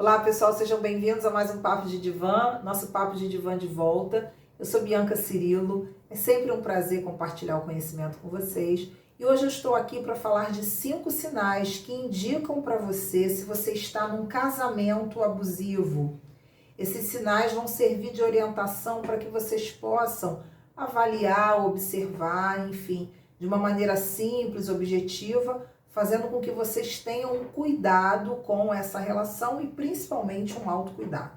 Olá pessoal, sejam bem-vindos a mais um Papo de Divã, nosso Papo de Divã de volta. Eu sou Bianca Cirilo, é sempre um prazer compartilhar o conhecimento com vocês. E hoje eu estou aqui para falar de 5 sinais que indicam para você se você está num casamento abusivo. Esses sinais vão servir de orientação para que vocês possam avaliar, observar, enfim, de uma maneira simples, objetiva, fazendo com que vocês tenham um cuidado com essa relação e principalmente um autocuidado.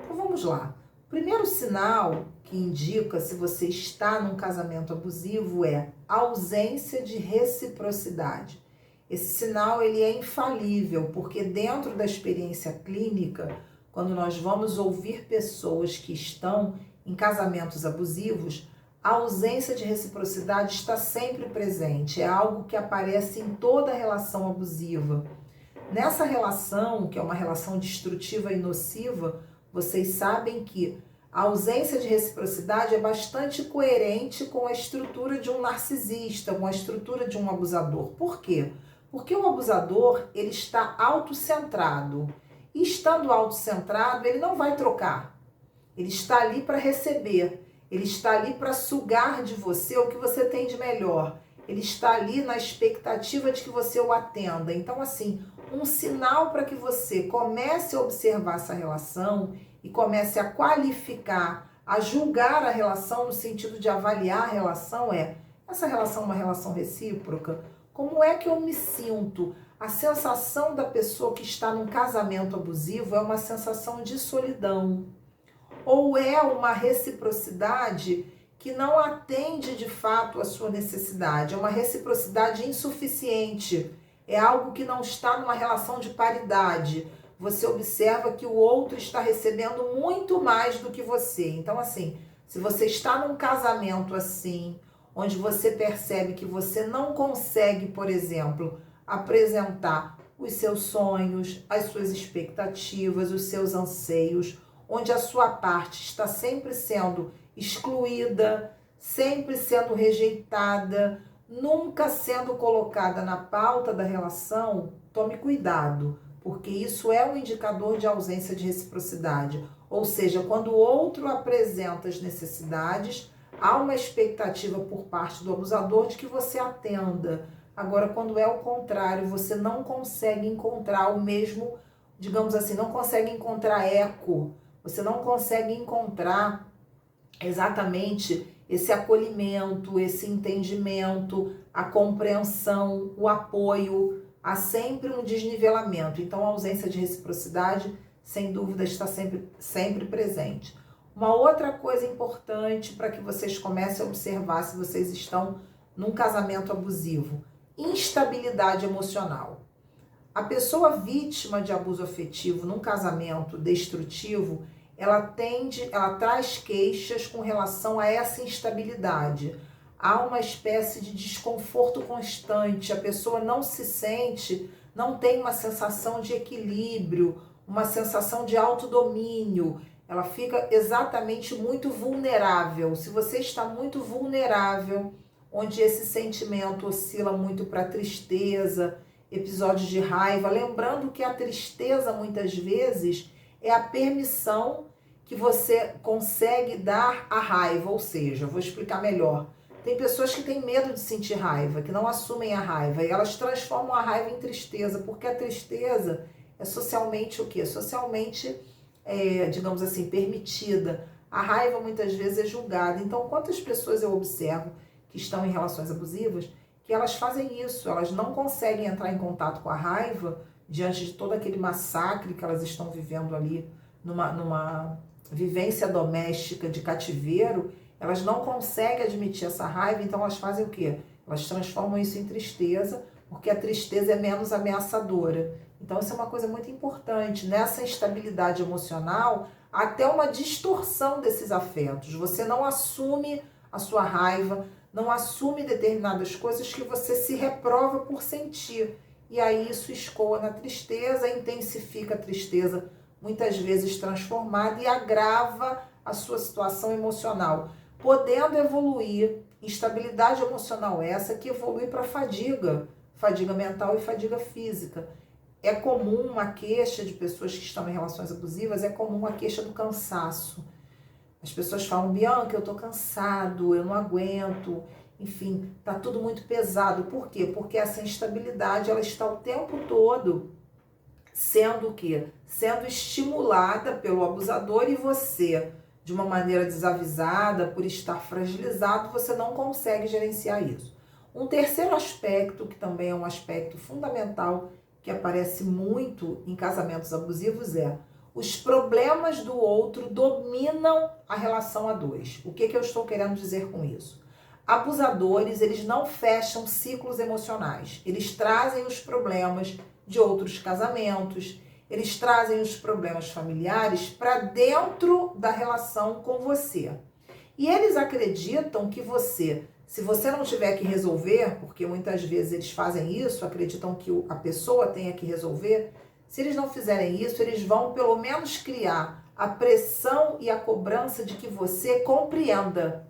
Então vamos lá. O primeiro sinal que indica se você está num casamento abusivo é a ausência de reciprocidade. Esse sinal ele é infalível, porque dentro da experiência clínica, quando nós vamos ouvir pessoas que estão em casamentos abusivos, a ausência de reciprocidade está sempre presente, é algo que aparece em toda relação abusiva. Nessa relação, que é uma relação destrutiva e nociva, vocês sabem que a ausência de reciprocidade é bastante coerente com a estrutura de um narcisista, com a estrutura de um abusador. Por quê? Porque o abusador, ele está autocentrado. E estando autocentrado, ele não vai trocar. Ele está ali para receber. Ele está ali para sugar de você o que você tem de melhor. Ele está ali na expectativa de que você o atenda. Então, assim, um sinal para que você comece a observar essa relação e comece a qualificar, a julgar a relação no sentido de avaliar a relação é: essa relação é uma relação recíproca? Como é que eu me sinto? A sensação da pessoa que está num casamento abusivo é uma sensação de solidão. Ou é uma reciprocidade que não atende de fato a sua necessidade, é uma reciprocidade insuficiente, é algo que não está numa relação de paridade. Você observa que o outro está recebendo muito mais do que você. Então, assim, se você está num casamento assim, onde você percebe que você não consegue, por exemplo, apresentar os seus sonhos, as suas expectativas, os seus anseios, onde a sua parte está sempre sendo excluída, sempre sendo rejeitada, nunca sendo colocada na pauta da relação, tome cuidado, porque isso é um indicador de ausência de reciprocidade. Ou seja, quando o outro apresenta as necessidades, há uma expectativa por parte do abusador de que você atenda. Agora, quando é o contrário, você não consegue encontrar o mesmo, digamos assim, não consegue encontrar eco, você não consegue encontrar exatamente esse acolhimento, esse entendimento, a compreensão, o apoio. Há sempre um desnivelamento. Então, a ausência de reciprocidade, sem dúvida, está sempre presente. Uma outra coisa importante para que vocês comecem a observar se vocês estão num casamento abusivo: instabilidade emocional. A pessoa vítima de abuso afetivo num casamento destrutivo, ela traz queixas com relação a essa instabilidade. Há uma espécie de desconforto constante, a pessoa não se sente, não tem uma sensação de equilíbrio, uma sensação de autodomínio, ela fica exatamente muito vulnerável. Se você está muito vulnerável, onde esse sentimento oscila muito para tristeza, episódios de raiva, lembrando que a tristeza muitas vezes é a permissão que você consegue dar à raiva, ou seja, vou explicar melhor. Tem pessoas que têm medo de sentir raiva, que não assumem a raiva, e elas transformam a raiva em tristeza, porque a tristeza é socialmente o quê? Socialmente, digamos assim, permitida. A raiva muitas vezes é julgada. Então, quantas pessoas eu observo que estão em relações abusivas, que elas fazem isso, elas não conseguem entrar em contato com a raiva diante de todo aquele massacre que elas estão vivendo ali, numa vivência doméstica de cativeiro, elas não conseguem admitir essa raiva, então elas fazem o quê? Elas transformam isso em tristeza, porque a tristeza é menos ameaçadora. Então isso é uma coisa muito importante. Nessa instabilidade emocional, até uma distorção desses afetos. Você não assume a sua raiva, não assume determinadas coisas que você se reprova por sentir. E aí isso escoa na tristeza, intensifica a tristeza, muitas vezes transformada, e agrava a sua situação emocional, podendo evoluir. Instabilidade emocional essa que evolui para fadiga mental e fadiga física. é comum uma queixa de pessoas que estão em relações abusivas, é comum a queixa do cansaço. As pessoas falam, Bianca, eu tô cansado, eu não aguento, enfim, tá tudo muito pesado. Por quê? Porque essa instabilidade, ela está o tempo todo sendo o quê? Sendo estimulada pelo abusador e você, de uma maneira desavisada, por estar fragilizado, você não consegue gerenciar isso. Um terceiro aspecto, que também é um aspecto fundamental, que aparece muito em casamentos abusivos, é os problemas do outro dominam a relação a dois. O que eu estou querendo dizer com isso? Abusadores, eles não fecham ciclos emocionais. Eles trazem os problemas de outros casamentos, eles trazem os problemas familiares para dentro da relação com você. E eles acreditam que você, se você não tiver que resolver, porque muitas vezes eles fazem isso, acreditam que a pessoa tenha que resolver, se eles não fizerem isso, eles vão pelo menos criar a pressão e a cobrança de que você compreenda.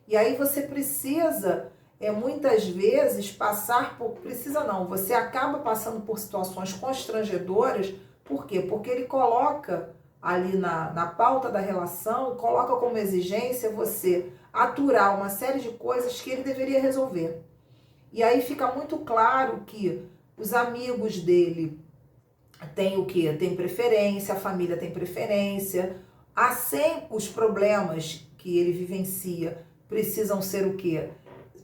E aí você precisa, muitas vezes, passar por... Precisa não, você acaba passando por situações constrangedoras. Por quê? Porque ele coloca ali na pauta da relação, coloca como exigência você aturar uma série de coisas que ele deveria resolver. E aí fica muito claro que os amigos dele têm o quê? Tem preferência, a família tem preferência, há sempre os problemas que ele vivencia precisam ser o quê?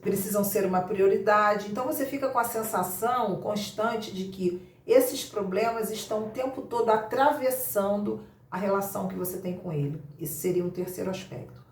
Precisam ser uma prioridade. Então você fica com a sensação constante de que esses problemas estão o tempo todo atravessando a relação que você tem com ele. Esse seria um terceiro aspecto.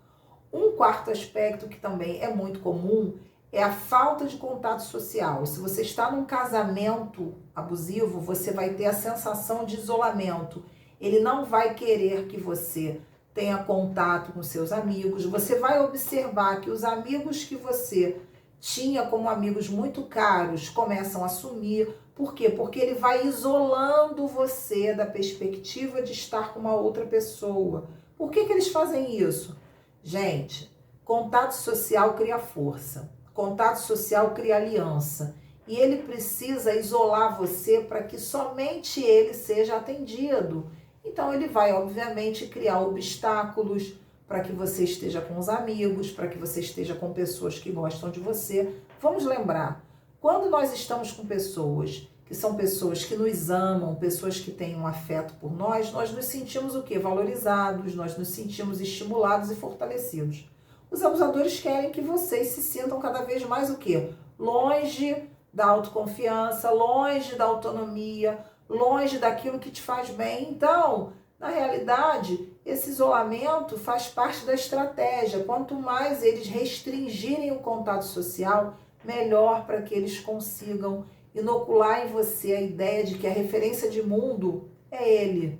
Um quarto aspecto que também é muito comum é a falta de contato social. Se você está num casamento abusivo, você vai ter a sensação de isolamento. Ele não vai querer que você tenha contato com seus amigos. Você vai observar que os amigos que você tinha como amigos muito caros começam a sumir. Por quê? Porque ele vai isolando você da perspectiva de estar com uma outra pessoa. Por que eles fazem isso? Gente, contato social cria força. Contato social cria aliança. E ele precisa isolar você para que somente ele seja atendido. Então ele vai, obviamente, criar obstáculos para que você esteja com os amigos, para que você esteja com pessoas que gostam de você. Vamos lembrar, quando nós estamos com pessoas que são pessoas que nos amam, pessoas que têm um afeto por nós nos sentimos o quê? Valorizados, nós nos sentimos estimulados e fortalecidos. Os abusadores querem que vocês se sintam cada vez mais o quê? Longe da autoconfiança, longe da autonomia, longe daquilo que te faz bem. Então, na realidade, esse isolamento faz parte da estratégia. Quanto mais eles restringirem o contato social, melhor para que eles consigam inocular em você a ideia de que a referência de mundo é ele.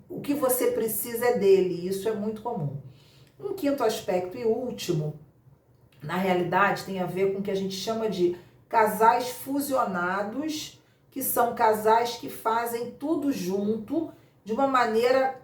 O que você precisa é dele. Isso é muito comum. Um quinto aspecto e último, na realidade, tem a ver com o que a gente chama de casais fusionados, que são casais que fazem tudo junto de uma maneira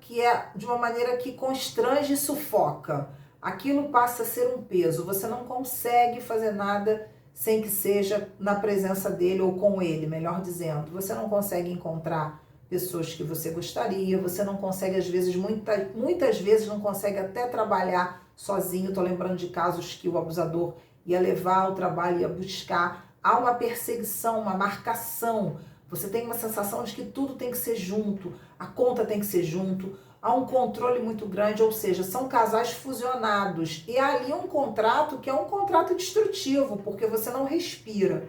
que constrange e sufoca. Aquilo passa a ser um peso. Você não consegue fazer nada sem que seja na presença dele ou com ele, melhor dizendo. Você não consegue encontrar pessoas que você gostaria, você não consegue, às vezes, muitas vezes não consegue até trabalhar sozinho. Estou lembrando de casos que o abusador ia levar ao trabalho, ia buscar. Há uma perseguição, uma marcação. Você tem uma sensação de que tudo tem que ser junto, a conta tem que ser junto, há um controle muito grande, ou seja, são casais fusionados. E há ali um contrato que é um contrato destrutivo, porque você não respira.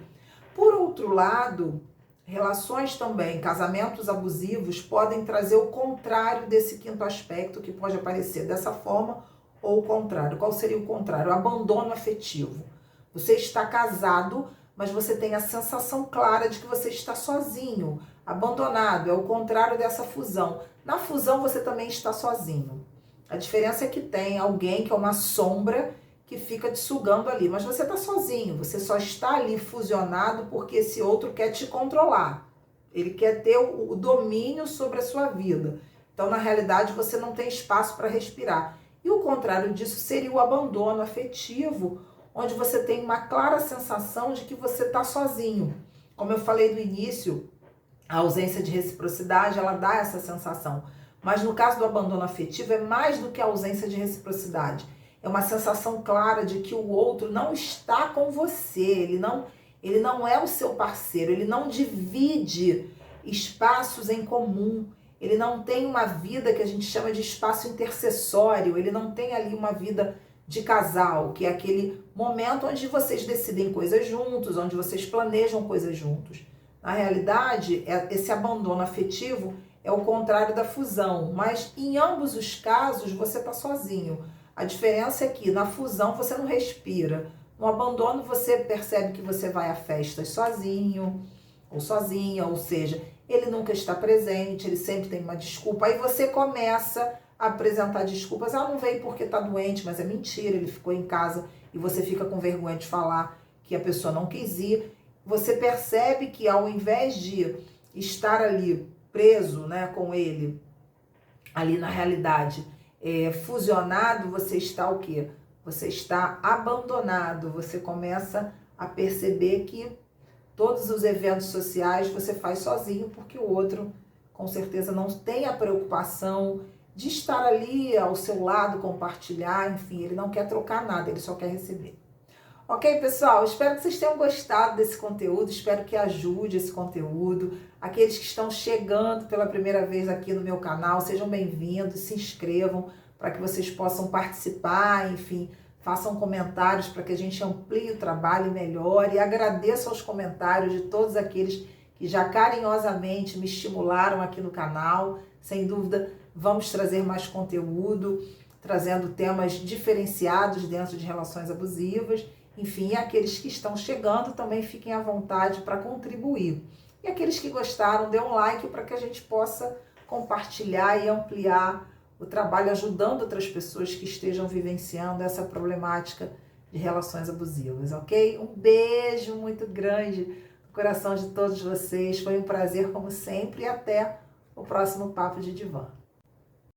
Por outro lado, relações também, casamentos abusivos podem trazer o contrário desse quinto aspecto, que pode aparecer dessa forma ou o contrário. Qual seria o contrário? O abandono afetivo. Você está casado, mas você tem a sensação clara de que você está sozinho, abandonado. É o contrário dessa fusão. Na fusão você também está sozinho. A diferença é que tem alguém que é uma sombra que fica te sugando ali, mas você está sozinho, você só está ali fusionado porque esse outro quer te controlar. Ele quer ter o domínio sobre a sua vida. Então, na realidade, você não tem espaço para respirar. E o contrário disso seria o abandono afetivo, onde você tem uma clara sensação de que você está sozinho. Como eu falei no início, A ausência de reciprocidade, ela dá essa sensação. Mas no caso do abandono afetivo, é mais do que a ausência de reciprocidade. É uma sensação clara de que o outro não está com você, ele não é o seu parceiro, ele não divide espaços em comum, ele não tem uma vida que a gente chama de espaço intercessório, ele não tem ali uma vida de casal, que é aquele momento onde vocês decidem coisas juntos, onde vocês planejam coisas juntos. Na realidade, esse abandono afetivo é o contrário da fusão, mas em ambos os casos você está sozinho. A diferença é que na fusão você não respira. No abandono você percebe que você vai a festas sozinho ou sozinha, ou seja, ele nunca está presente, ele sempre tem uma desculpa. Aí você começa a apresentar desculpas. Ah, não veio porque está doente, mas é mentira, ele ficou em casa e você fica com vergonha de falar que a pessoa não quis ir. Você percebe que ao invés de estar ali preso, né, com ele, ali na realidade, fusionado, você está o quê? Você está abandonado, você começa a perceber que todos os eventos sociais você faz sozinho, porque o outro, com certeza, não tem a preocupação de estar ali ao seu lado, compartilhar, enfim, ele não quer trocar nada, ele só quer receber. Ok, pessoal? Espero que vocês tenham gostado desse conteúdo, espero que ajude esse conteúdo. Aqueles que estão chegando pela primeira vez aqui no meu canal, sejam bem-vindos, se inscrevam para que vocês possam participar, enfim, façam comentários para que a gente amplie o trabalho e melhore. E agradeço aos comentários de todos aqueles que já carinhosamente me estimularam aqui no canal. Sem dúvida, vamos trazer mais conteúdo, trazendo temas diferenciados dentro de relações abusivas. Enfim, aqueles que estão chegando também fiquem à vontade para contribuir. E aqueles que gostaram, dê um like para que a gente possa compartilhar e ampliar o trabalho, ajudando outras pessoas que estejam vivenciando essa problemática de relações abusivas, ok? Um beijo muito grande no coração de todos vocês. Foi um prazer, como sempre, e até o próximo Papo de Divã.